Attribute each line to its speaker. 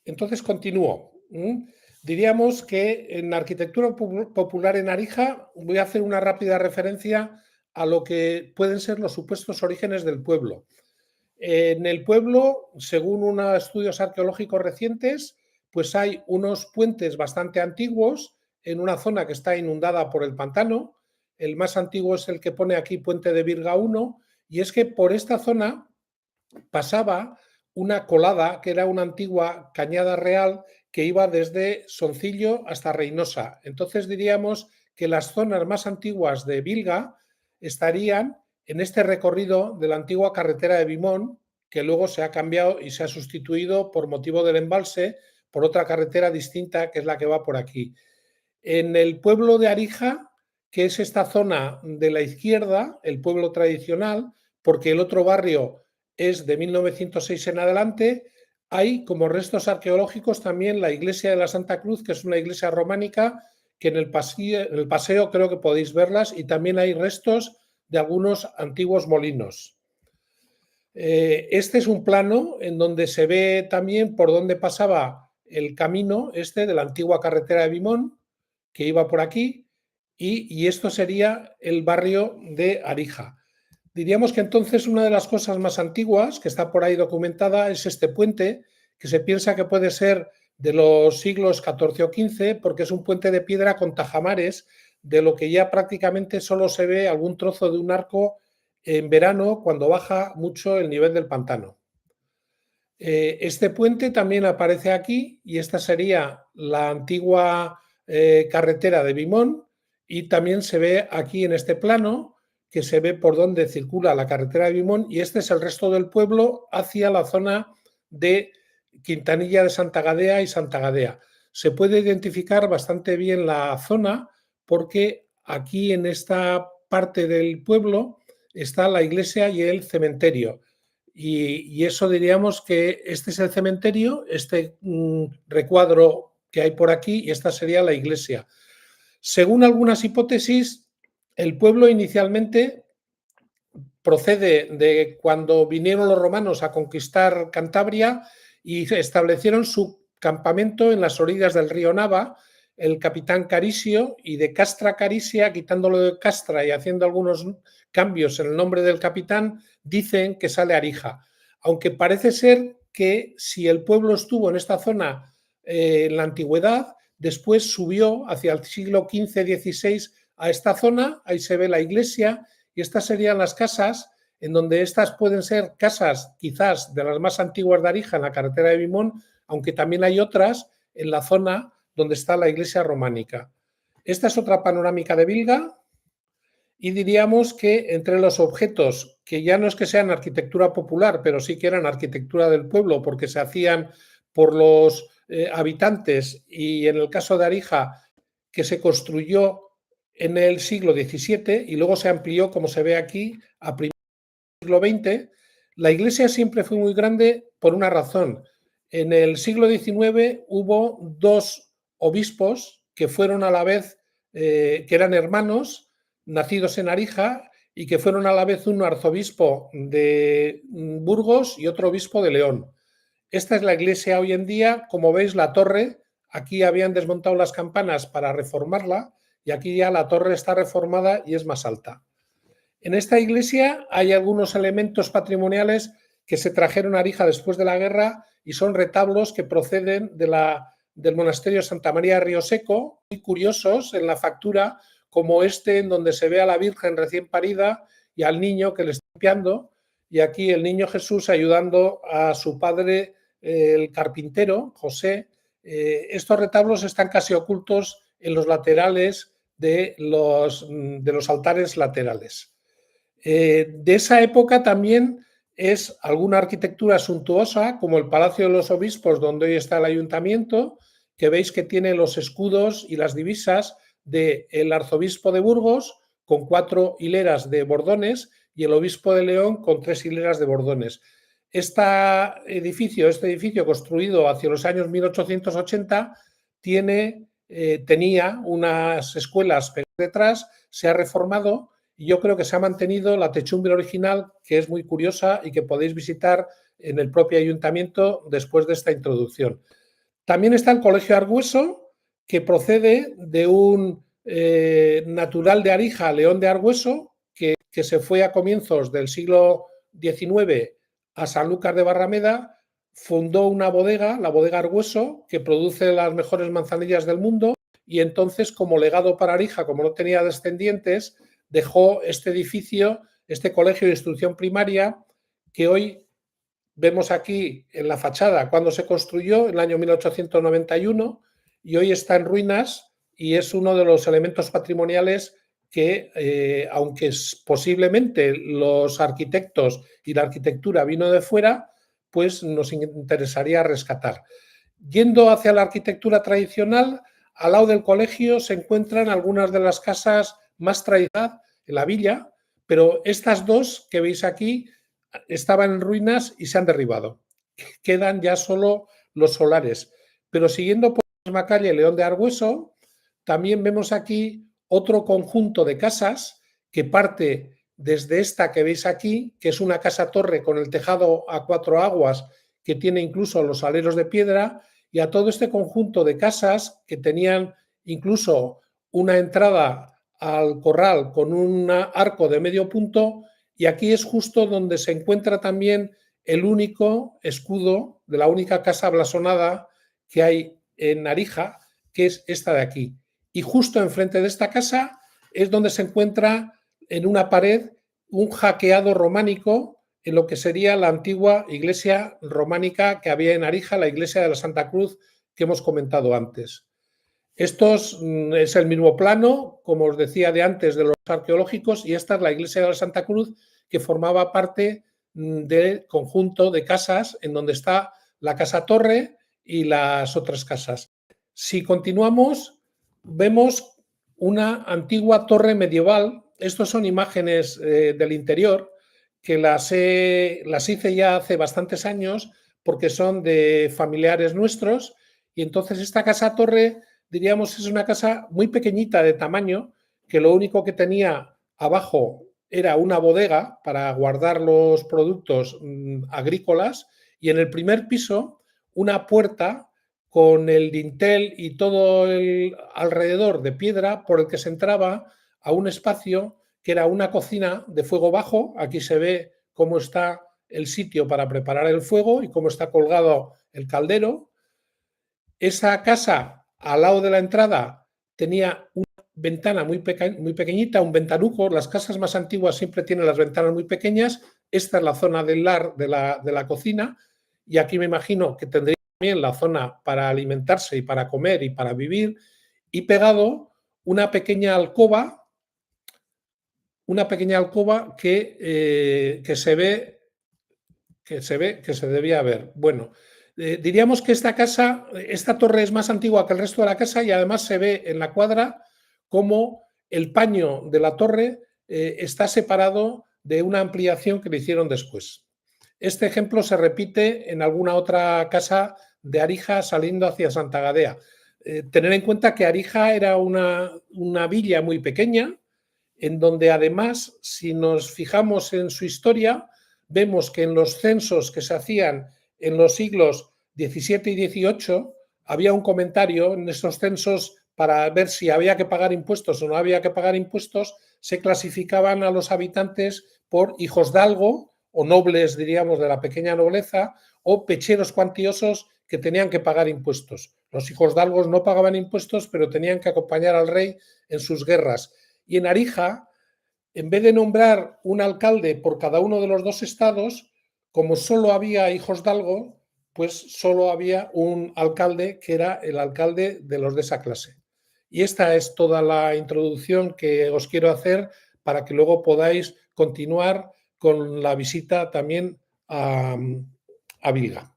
Speaker 1: Entonces continúo. Diríamos que en arquitectura popular en Arija voy a hacer una rápida referencia a lo que pueden ser los supuestos orígenes del pueblo. En el pueblo, según unos estudios arqueológicos recientes, pues hay unos puentes bastante antiguos en una zona que está inundada por el pantano. El más antiguo es el que pone aquí Puente de Virga 1, y es que por esta zona pasaba una colada que era una antigua cañada real que iba desde Soncillo hasta Reynosa. Entonces diríamos que las zonas más antiguas de Bilga estarían en este recorrido de la antigua carretera de Vimón, que luego se ha cambiado y se ha sustituido por motivo del embalse por otra carretera distinta, que es la que va por aquí. En el pueblo de Arija, que es esta zona de la izquierda, el pueblo tradicional, porque el otro barrio es de 1906 en adelante, hay como restos arqueológicos también la iglesia de la Santa Cruz, que es una iglesia románica, que en el paseo creo que podéis verlas, y también hay restos de algunos antiguos molinos. Este es un plano en donde se ve también por dónde pasaba el camino este de la antigua carretera de Vimón, que iba por aquí, y esto sería el barrio de Arija. Diríamos que entonces una de las cosas más antiguas que está por ahí documentada es este puente, que se piensa que puede ser de los siglos XIV o XV, porque es un puente de piedra con tajamares, de lo que ya prácticamente solo se ve algún trozo de un arco en verano cuando baja mucho el nivel del pantano. Este puente también aparece aquí y esta sería la antigua carretera de Vimón, y también se ve aquí en este plano que se ve por donde circula la carretera de Vimón, y este es el resto del pueblo hacia la zona de Quintanilla de Santa Gadea y Santa Gadea. Se puede identificar bastante bien la zona porque aquí en esta parte del pueblo está la iglesia y el cementerio. Y eso diríamos que este es el cementerio, este recuadro que hay por aquí, y esta sería la iglesia. Según algunas hipótesis, el pueblo inicialmente procede de cuando vinieron los romanos a conquistar Cantabria y establecieron su campamento en las orillas del río Nava, el capitán Carisio, y de Castra Carisia, quitándolo de Castra y haciendo algunos cambios en el nombre del capitán, dicen que sale Arija. Aunque parece ser que si el pueblo estuvo en esta zona en la antigüedad, después subió hacia el siglo XV-XVI a esta zona, ahí se ve la iglesia, y estas serían las casas, en donde estas pueden ser casas quizás de las más antiguas de Arija, en la carretera de Vimón, aunque también hay otras en la zona donde está la iglesia románica. Esta es otra panorámica de Bilga, y diríamos que entre los objetos, que ya no es que sean arquitectura popular, pero sí que eran arquitectura del pueblo, porque se hacían por los habitantes, y en el caso de Arija, que se construyó en el siglo XVII y luego se amplió, como se ve aquí, a principios del siglo XX. La iglesia siempre fue muy grande por una razón. En el siglo XIX hubo dos obispos que fueron a la vez, que eran hermanos, nacidos en Arija, y que fueron a la vez un arzobispo de Burgos y otro obispo de León. Esta es la iglesia hoy en día. Como veis, la torre, aquí habían desmontado las campanas para reformarla, y aquí ya la torre está reformada y es más alta. En esta iglesia hay algunos elementos patrimoniales que se trajeron a Arija después de la guerra, y son retablos que proceden del monasterio Santa María de Río Seco, muy curiosos en la factura, como este en donde se ve a la Virgen recién parida y al niño que le está limpiando, y aquí el niño Jesús ayudando a su padre, el carpintero, José. Estos retablos están casi ocultos en los laterales de los altares laterales. De esa época también es alguna arquitectura suntuosa, como el Palacio de los Obispos, donde hoy está el ayuntamiento, que veis que tiene los escudos y las divisas del arzobispo de Burgos, con 4 hileras de bordones, y el obispo de León con 3 hileras de bordones. Este edificio construido hacia los años 1880 tenía unas escuelas detrás, se ha reformado, y yo creo que se ha mantenido la techumbre original, que es muy curiosa y que podéis visitar en el propio ayuntamiento después de esta introducción. También está el Colegio Argüeso, que procede de un natural de Arija, León de Argüeso, que se fue a comienzos del siglo XIX a Sanlúcar de Barrameda, fundó una bodega, la bodega Argüeso, que produce las mejores manzanillas del mundo, y entonces, como legado para Arija, como no tenía descendientes, dejó este edificio, este colegio de instrucción primaria, que hoy vemos aquí en la fachada cuando se construyó, en el año 1891, y hoy está en ruinas y es uno de los elementos patrimoniales que, aunque posiblemente los arquitectos y la arquitectura vino de fuera, pues nos interesaría rescatar. Yendo hacia la arquitectura tradicional, al lado del colegio se encuentran algunas de las casas más tradicionales en la villa, pero estas dos que veis aquí estaban en ruinas y se han derribado. Quedan ya solo los solares. Pero siguiendo por la misma calle León de Argüeso, también vemos aquí otro conjunto de casas que parte desde esta que veis aquí, que es una casa torre con el tejado a cuatro aguas, que tiene incluso los aleros de piedra, y a todo este conjunto de casas que tenían incluso una entrada al corral con un arco de medio punto, y aquí es justo donde se encuentra también el único escudo de la única casa blasonada que hay en Arija, que es esta de aquí. Y justo enfrente de esta casa es donde se encuentra en una pared un jaqueado románico en lo que sería la antigua iglesia románica que había en Arija, la iglesia de la Santa Cruz que hemos comentado antes. Esto es el mismo plano, como os decía de antes, de los arqueológicos, y esta es la iglesia de la Santa Cruz, que formaba parte del conjunto de casas en donde está la casa torre y las otras casas. Si continuamos, vemos una antigua torre medieval. Estas son imágenes del interior que las hice ya hace bastantes años porque son de familiares nuestros, y entonces esta casa torre, diríamos, es una casa muy pequeñita de tamaño, que lo único que tenía abajo era una bodega para guardar los productos agrícolas, y en el primer piso una puerta con el dintel y todo el alrededor de piedra por el que se entraba a un espacio que era una cocina de fuego bajo. Aquí se ve cómo está el sitio para preparar el fuego y cómo está colgado el caldero. Esa casa, al lado de la entrada, tenía una ventana muy pequeñita, un ventanuco. Las casas más antiguas siempre tienen las ventanas muy pequeñas. Esta es la zona del lar de la cocina, y aquí me imagino que tendría también la zona para alimentarse y para comer y para vivir, y pegado una pequeña alcoba que se ve que se debía ver. Bueno, diríamos que esta torre es más antigua que el resto de la casa, y además se ve en la cuadra cómo el paño de la torre está separado de una ampliación que le hicieron después. Este ejemplo se repite en alguna otra casa de Arija saliendo hacia Santa Gadea. Tener en cuenta que Arija era una villa muy pequeña, en donde además, si nos fijamos en su historia, vemos que en los censos que se hacían en los siglos XVII y XVIII, había un comentario en estos censos para ver si había que pagar impuestos o no había que pagar impuestos. Se clasificaban a los habitantes por hijosdalgo o nobles, diríamos, de la pequeña nobleza, o pecheros cuantiosos que tenían que pagar impuestos. Los hijosdalgos no pagaban impuestos, pero tenían que acompañar al rey en sus guerras. Y en Arija, en vez de nombrar un alcalde por cada uno de los dos estados, como solo había hijosdalgo, pues solo había un alcalde, que era el alcalde de los de esa clase. Y esta es toda la introducción que os quiero hacer para que luego podáis continuar con la visita también a Bilga.